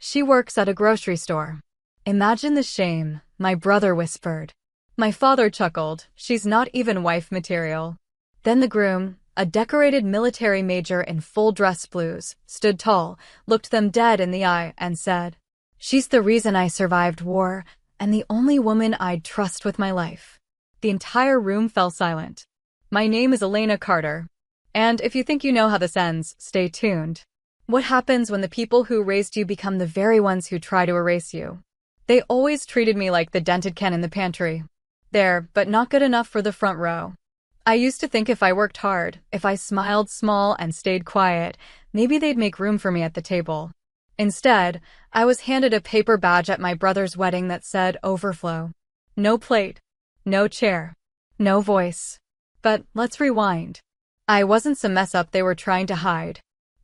She works at a grocery store. Imagine the shame, my brother whispered. My father chuckled, she's not even wife material. Then the groom, a decorated military major in full dress blues, stood tall, looked them dead in the eye, and said, "She's the reason I survived war, and the only woman I'd trust with my life." The entire room fell silent. My name is Elena Carter. And if you think you know how this ends, stay tuned. What happens when the people who raised you become the very ones who try to erase you? They always treated me like the dented can in the pantry. There, but not good enough for the front row. I used to think if I worked hard, if I smiled small and stayed quiet, maybe they'd make room for me at the table. Instead, I was handed a paper badge at my brother's wedding that said overflow. No plate, no chair, no voice. But let's rewind. I wasn't some mess up they were trying to hide.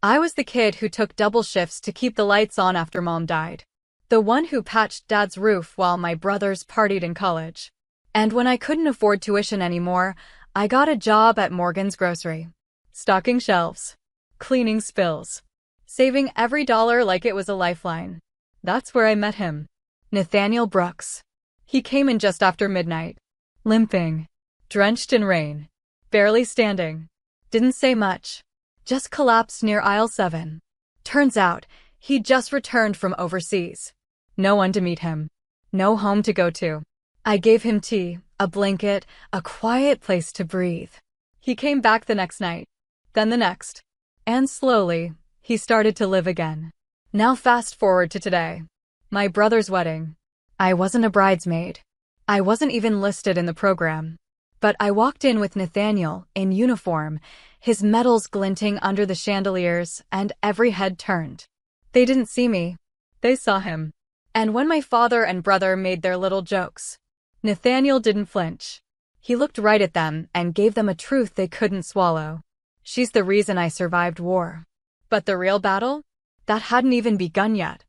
I was the kid who took double shifts to keep the lights on after mom died. The one who patched dad's roof while my brothers partied in college. And when I couldn't afford tuition anymore, I got a job at Morgan's Grocery. Stocking shelves. Cleaning spills. Saving every dollar like it was a lifeline. That's where I met him. Nathaniel Brooks. He came in just after midnight. Limping. Drenched in rain. Barely standing. Didn't say much. Just collapsed near aisle 7. Turns out, he'd just returned from overseas. No one to meet him. No home to go to. I gave him tea, a blanket, a quiet place to breathe. He came back the next night. Then the next. And slowly, he started to live again. Now fast forward to today. My brother's wedding. I wasn't a bridesmaid. I wasn't even listed in the program. But I walked in with Nathaniel, in uniform, his medals glinting under the chandeliers, and every head turned. They didn't see me. They saw him. And when my father and brother made their little jokes, Nathaniel didn't flinch. He looked right at them and gave them a truth they couldn't swallow. She's the reason I survived war. But the real battle? That hadn't even begun yet.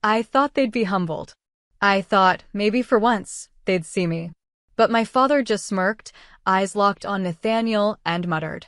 I thought they'd be humbled. I thought, maybe for once, they'd see me. But my father just smirked, eyes locked on Nathaniel, and muttered.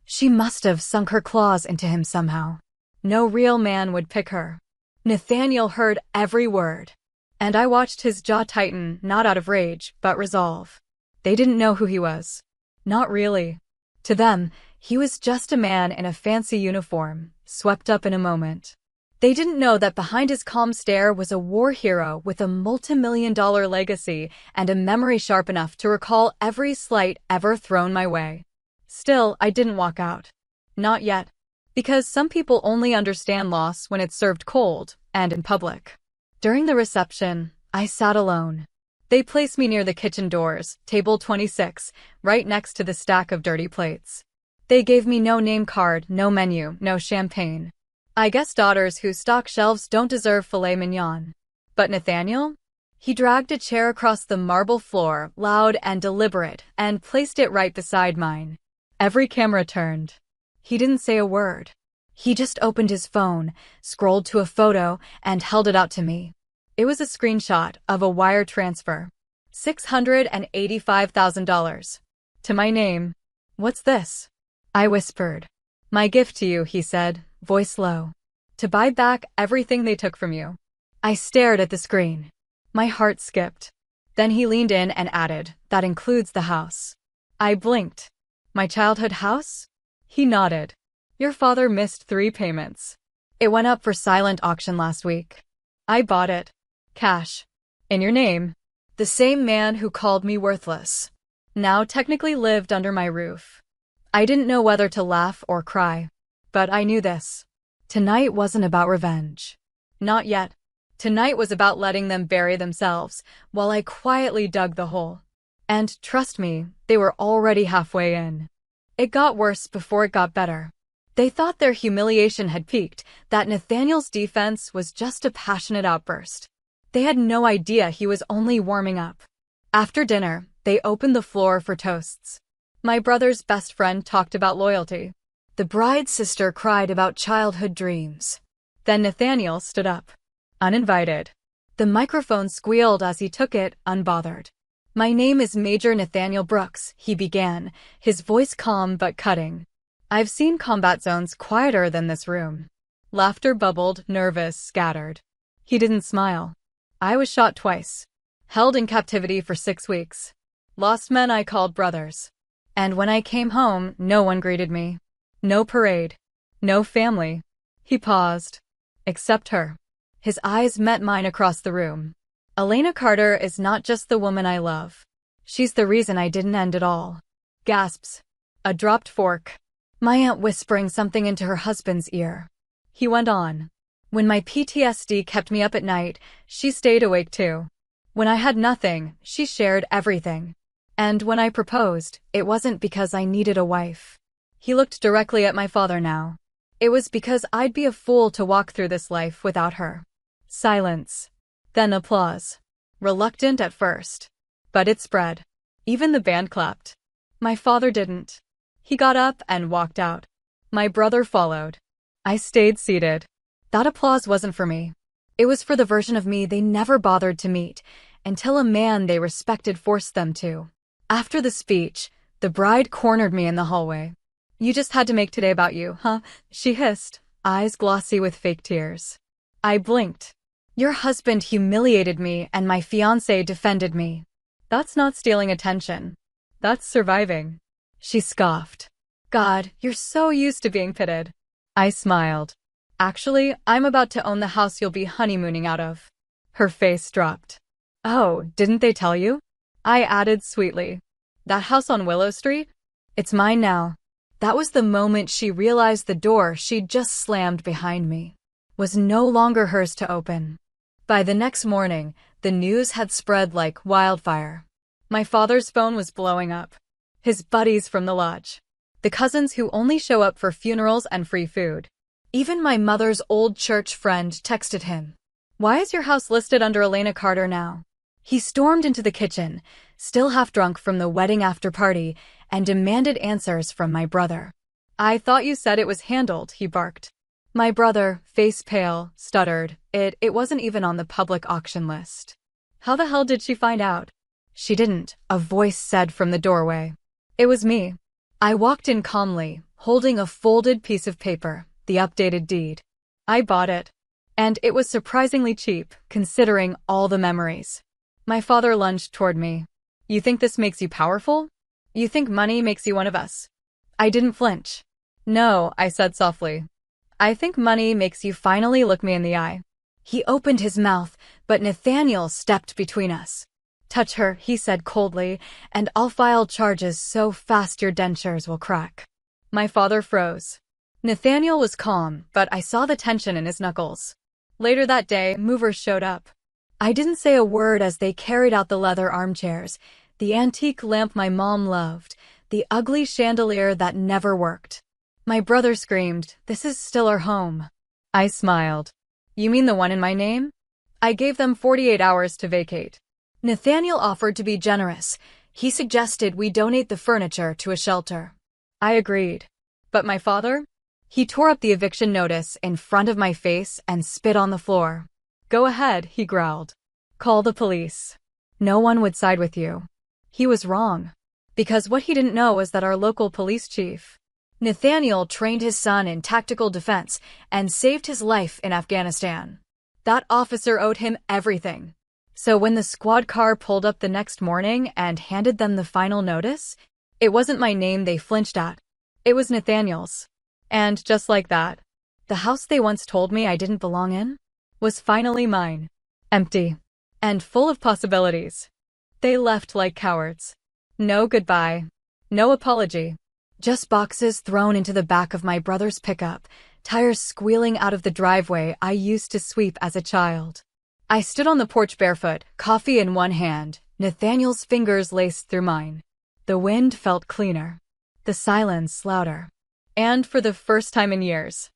She must have sunk her claws into him somehow. No real man would pick her. Nathaniel heard every word. And I watched his jaw tighten, not out of rage, but resolve. They didn't know who he was. Not really. To them, he was just a man in a fancy uniform, swept up in a moment. They didn't know that behind his calm stare was a war hero with a multi-million-dollar legacy and a memory sharp enough to recall every slight ever thrown my way. Still, I didn't walk out. Not yet. Because some people only understand loss when it's served cold and in public. During the reception, I sat alone. They placed me near the kitchen doors, table 26, right next to the stack of dirty plates. They gave me no name card, no menu, no champagne. I guess daughters who stock shelves don't deserve filet mignon. But Nathaniel? He dragged a chair across the marble floor, loud and deliberate, and placed it right beside mine. Every camera turned. He didn't say a word. He just opened his phone, scrolled to a photo, and held it out to me. It was a screenshot of a wire transfer. $685,000. To my name. What's this? I whispered. My gift to you, he said, voice low. To buy back everything they took from you. I stared at the screen. My heart skipped. Then he leaned in and added, that includes the house. I blinked. My childhood house? He nodded. Your father missed 3 payments. It went up for silent auction last week. I bought it. Cash. In your name. The same man who called me worthless. Now technically lived under my roof. I didn't know whether to laugh or cry. But I knew this. Tonight wasn't about revenge. Not yet. Tonight was about letting them bury themselves, while I quietly dug the hole. And trust me, they were already halfway in. It got worse before it got better. They thought their humiliation had peaked, that Nathaniel's defense was just a passionate outburst. They had no idea he was only warming up. After dinner, they opened the floor for toasts. My brother's best friend talked about loyalty. The bride's sister cried about childhood dreams. Then Nathaniel stood up. Uninvited. The microphone squealed as he took it, unbothered. My name is Major Nathaniel Brooks, he began, his voice calm but cutting. I've seen combat zones quieter than this room. Laughter bubbled, nervous, scattered. He didn't smile. I was shot twice. Held in captivity for 6 weeks. Lost men I called brothers. And when I came home, no one greeted me. No parade. No family. He paused. Except her. His eyes met mine across the room. Elena Carter is not just the woman I love. She's the reason I didn't end it all. Gasps. A dropped fork. My aunt whispering something into her husband's ear. He went on. When my PTSD kept me up at night, she stayed awake too. When I had nothing, she shared everything. And when I proposed, it wasn't because I needed a wife. He looked directly at my father now. It was because I'd be a fool to walk through this life without her. Silence. Then applause. Reluctant at first. But it spread. Even the band clapped. My father didn't. He got up and walked out. My brother followed. I stayed seated. That applause wasn't for me. It was for the version of me they never bothered to meet, until a man they respected forced them to. After the speech, the bride cornered me in the hallway. You just had to make today about you, huh? She hissed, eyes glossy with fake tears. I blinked. Your husband humiliated me and my fiancé defended me. That's not stealing attention. That's surviving. She scoffed. God, you're so used to being pitted. I smiled. Actually, I'm about to own the house you'll be honeymooning out of. Her face dropped. Oh, didn't they tell you? I added sweetly. That house on Willow Street? It's mine now. That was the moment she realized the door she'd just slammed behind me was no longer hers to open. By the next morning, the news had spread like wildfire. My father's phone was blowing up. His buddies from the lodge. The cousins who only show up for funerals and free food. Even my mother's old church friend texted him. Why is your house listed under Elena Carter now? He stormed into the kitchen, still half drunk from the wedding after-party, and demanded answers from my brother. I thought you said it was handled, he barked. My brother, face pale, stuttered. It wasn't even on the public auction list. How the hell did she find out? She didn't, a voice said from the doorway. It was me. I walked in calmly, holding a folded piece of paper, the updated deed. I bought it. And it was surprisingly cheap, considering all the memories. My father lunged toward me. You think this makes you powerful? You think money makes you one of us? I didn't flinch. No, I said softly. I think money makes you finally look me in the eye. He opened his mouth, but Nathaniel stepped between us. Touch her, he said coldly, and I'll file charges so fast your dentures will crack. My father froze. Nathaniel was calm, but I saw the tension in his knuckles. Later that day, movers showed up. I didn't say a word as they carried out the leather armchairs, the antique lamp my mom loved, the ugly chandelier that never worked. My brother screamed, "This is still our home." I smiled. You mean the one in my name? I gave them 48 hours to vacate. Nathaniel offered to be generous. He suggested we donate the furniture to a shelter. I agreed. But my father? He tore up the eviction notice in front of my face and spit on the floor. Go ahead, he growled. Call the police. No one would side with you. He was wrong. Because what he didn't know was that our local police chief, Nathaniel, trained his son in tactical defense and saved his life in Afghanistan. That officer owed him everything. So when the squad car pulled up the next morning and handed them the final notice, it wasn't my name they flinched at. It was Nathaniel's. And just like that, the house they once told me I didn't belong in was finally mine. Empty. And full of possibilities. They left like cowards. No goodbye. No apology. Just boxes thrown into the back of my brother's pickup, tires squealing out of the driveway I used to sweep as a child. I stood on the porch barefoot, coffee in one hand, Nathaniel's fingers laced through mine. The wind felt cleaner. The silence louder. And for the first time in years,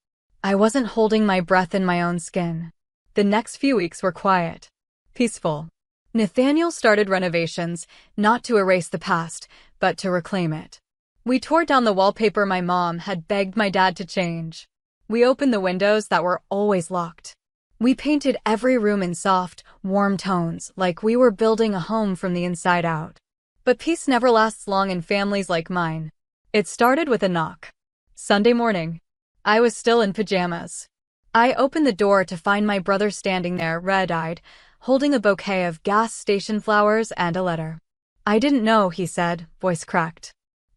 I wasn't holding my breath in my own skin. The next few weeks were quiet. Peaceful. Nathaniel started renovations, not to erase the past, but to reclaim it. We tore down the wallpaper my mom had begged my dad to change. We opened the windows that were always locked. We painted every room in soft, warm tones, like we were building a home from the inside out. But peace never lasts long in families like mine. It started with a knock. Sunday morning. I was still in pajamas. I opened the door to find my brother standing there, red-eyed, holding a bouquet of gas station flowers and a letter. "I didn't know," he said, voice cracked.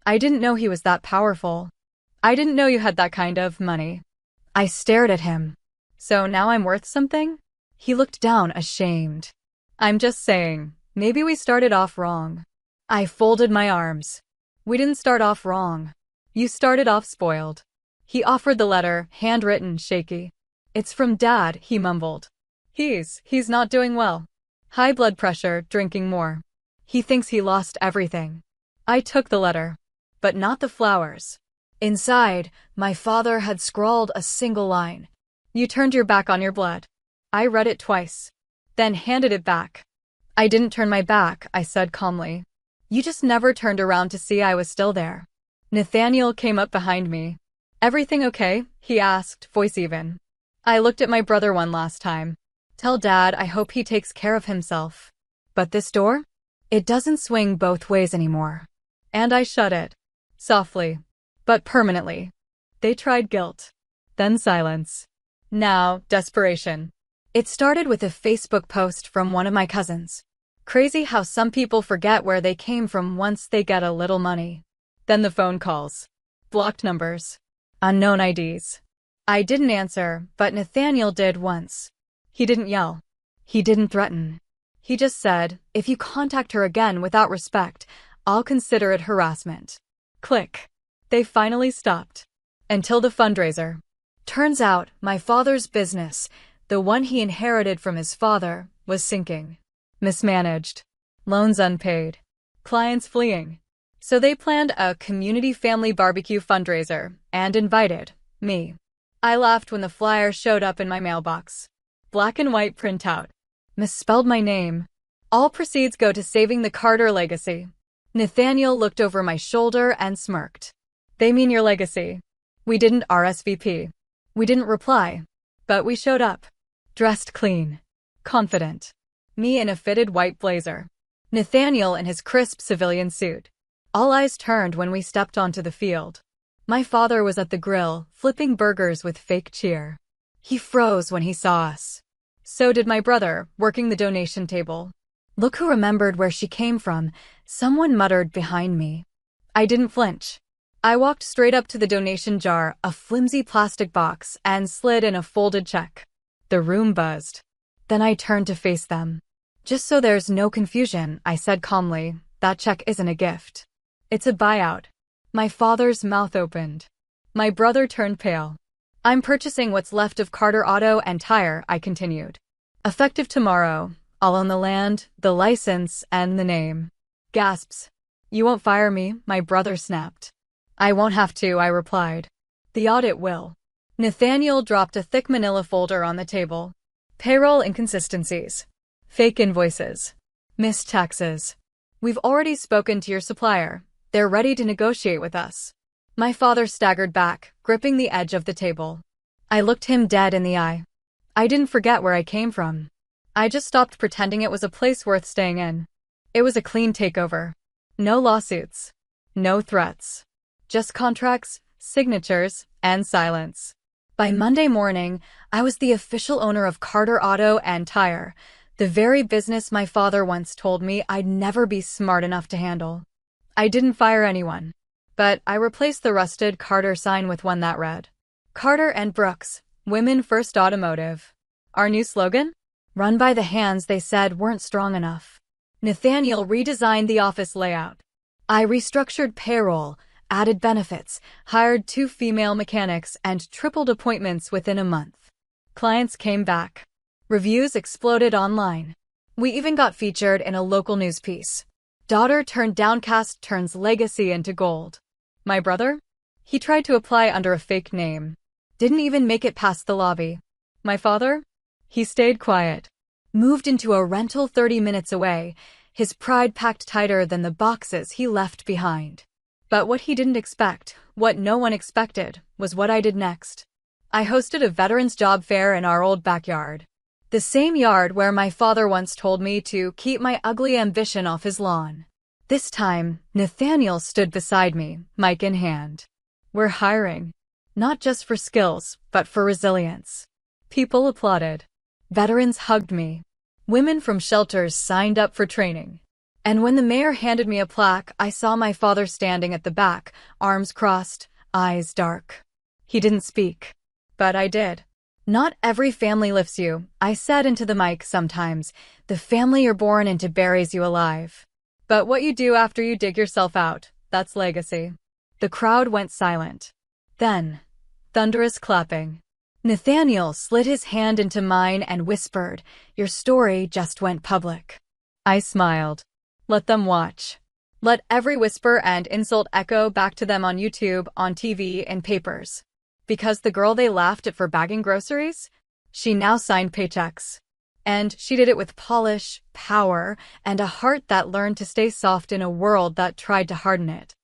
"I didn't know he was that powerful. I didn't know you had that kind of money." I stared at him. "So now I'm worth something?" He looked down, ashamed. "I'm just saying, maybe we started off wrong." I folded my arms. "We didn't start off wrong. You started off spoiled." He offered the letter, handwritten, shaky. "It's from Dad," he mumbled. He's not doing well. High blood pressure, drinking more. He thinks he lost everything." I took the letter. But not the flowers. Inside, my father had scrawled a single line. "You turned your back on your blood." I read it twice, then handed it back. "I didn't turn my back," I said calmly. "You just never turned around to see I was still there." Nathaniel came up behind me. "Everything okay?" he asked, voice even. I looked at my brother one last time. "Tell Dad I hope he takes care of himself. But this door? It doesn't swing both ways anymore." And I shut it. Softly. But permanently. They tried guilt. Then silence. Now, desperation. It started with a Facebook post from one of my cousins. Crazy how some people forget where they came from once they get a little money. Then the phone calls. Blocked numbers. Unknown IDs. I didn't answer, but Nathaniel did once. He didn't yell. He didn't threaten. He just said, "If you contact her again without respect, I'll consider it harassment." Click. They finally stopped. Until the fundraiser. Turns out, my father's business, the one he inherited from his father, was sinking. Mismanaged. Loans unpaid. Clients fleeing. So they planned a community family barbecue fundraiser and invited me. I laughed when the flyer showed up in my mailbox. Black and white printout. Misspelled my name. "All proceeds go to saving the Carter legacy." Nathaniel looked over my shoulder and smirked. "They mean your legacy." We didn't RSVP. We didn't reply. But we showed up. Dressed clean. Confident. Me in a fitted white blazer. Nathaniel in his crisp civilian suit. All eyes turned when we stepped onto the field. My father was at the grill, flipping burgers with fake cheer. He froze when he saw us. So did my brother, working the donation table. "Look who remembered where she came from," someone muttered behind me. I didn't flinch. I walked straight up to the donation jar, a flimsy plastic box, and slid in a folded check. The room buzzed. Then I turned to face them. "Just so there's no confusion," I said calmly, "that check isn't a gift. It's a buyout." My father's mouth opened. My brother turned pale. "I'm purchasing what's left of Carter Auto and Tire," I continued. "Effective tomorrow. I'll own the land, the license, and the name." Gasps. "You won't fire me," my brother snapped. "I won't have to," I replied. "The audit will." Nathaniel dropped a thick manila folder on the table. "Payroll inconsistencies. Fake invoices. Missed taxes. We've already spoken to your supplier. They're ready to negotiate with us." My father staggered back, gripping the edge of the table. I looked him dead in the eye. I didn't forget where I came from. I just stopped pretending it was a place worth staying in. It was a clean takeover. No lawsuits. No threats. Just contracts, signatures, and silence. By Monday morning, I was the official owner of Carter Auto and Tire, the very business my father once told me I'd never be smart enough to handle. I didn't fire anyone, but I replaced the rusted Carter sign with one that read, "Carter and Brooks, Women First Automotive." Our new slogan? Run by the hands they said weren't strong enough. Nathaniel redesigned the office layout. I restructured payroll, added benefits, hired 2 female mechanics, and tripled appointments within a month. Clients came back. Reviews exploded online. We even got featured in a local news piece. "Daughter turned downcast turns legacy into gold." My brother? He tried to apply under a fake name. Didn't even make it past the lobby. My father? He stayed quiet. Moved into a rental 30 minutes away, his pride packed tighter than the boxes he left behind. But what he didn't expect, what no one expected, was what I did next. I hosted a veterans job fair in our old backyard. The same yard where my father once told me to keep my ugly ambition off his lawn. This time, Nathaniel stood beside me, mic in hand. "We're hiring. Not just for skills, but for resilience." People applauded. Veterans hugged me. Women from shelters signed up for training. And when the mayor handed me a plaque, I saw my father standing at the back, arms crossed, eyes dark. He didn't speak. But I did. Not every family lifts you, I said into the mic sometimes. The family you're born into buries you alive. But what you do after you dig yourself out, that's legacy. The crowd went silent. Then, thunderous clapping. Nathaniel slid his hand into mine and whispered, "Your story just went public." I smiled. Let them watch. Let every whisper and insult echo back to them on YouTube, on TV, in papers. Because the girl they laughed at for bagging groceries? She now signed paychecks. And she did it with polish, power, and a heart that learned to stay soft in a world that tried to harden it.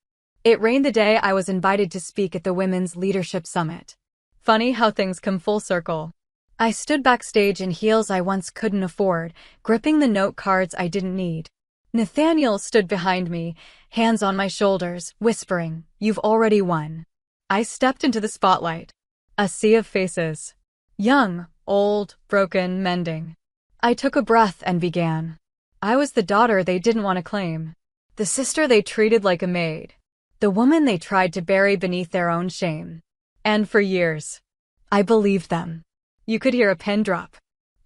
It rained the day I was invited to speak at the Women's Leadership Summit. Funny how things come full circle. I stood backstage in heels I once couldn't afford, gripping the note cards I didn't need. Nathaniel stood behind me, hands on my shoulders, whispering, "You've already won." I stepped into the spotlight. A sea of faces. Young, old, broken, mending. I took a breath and began. I was the daughter they didn't want to claim. The sister they treated like a maid. The woman they tried to bury beneath their own shame. And for years, I believed them. You could hear a pin drop.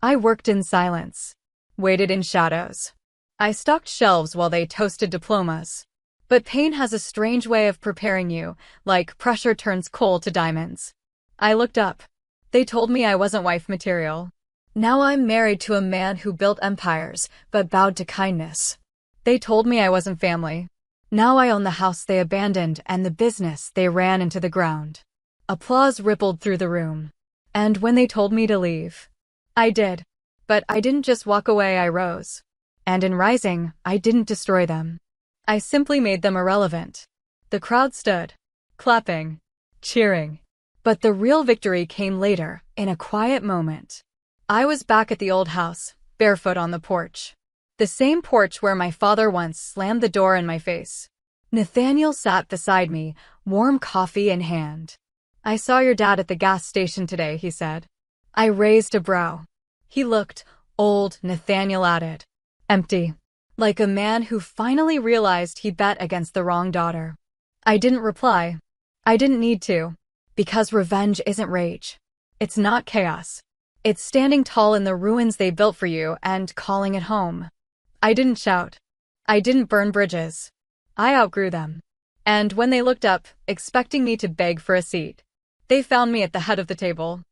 I worked in silence. Waited in shadows. I stocked shelves while they toasted diplomas. But pain has a strange way of preparing you, like pressure turns coal to diamonds. I looked up. They told me I wasn't wife material. Now I'm married to a man who built empires, but bowed to kindness. They told me I wasn't family. Now I own the house they abandoned and the business they ran into the ground. Applause rippled through the room. And when they told me to leave, I did. But I didn't just walk away, I rose. And in rising, I didn't destroy them. I simply made them irrelevant. The crowd stood, clapping, cheering. But the real victory came later, in a quiet moment. I was back at the old house, barefoot on the porch. The same porch where my father once slammed the door in my face. Nathaniel sat beside me, warm coffee in hand. "I saw your dad at the gas station today," he said. I raised a brow. He looked, old, Nathaniel added. Empty. Like a man who finally realized he bet against the wrong daughter. I didn't reply. I didn't need to. Because revenge isn't rage. It's not chaos. It's standing tall in the ruins they built for you and calling it home. I didn't shout. I didn't burn bridges. I outgrew them. And when they looked up, expecting me to beg for a seat, they found me at the head of the table.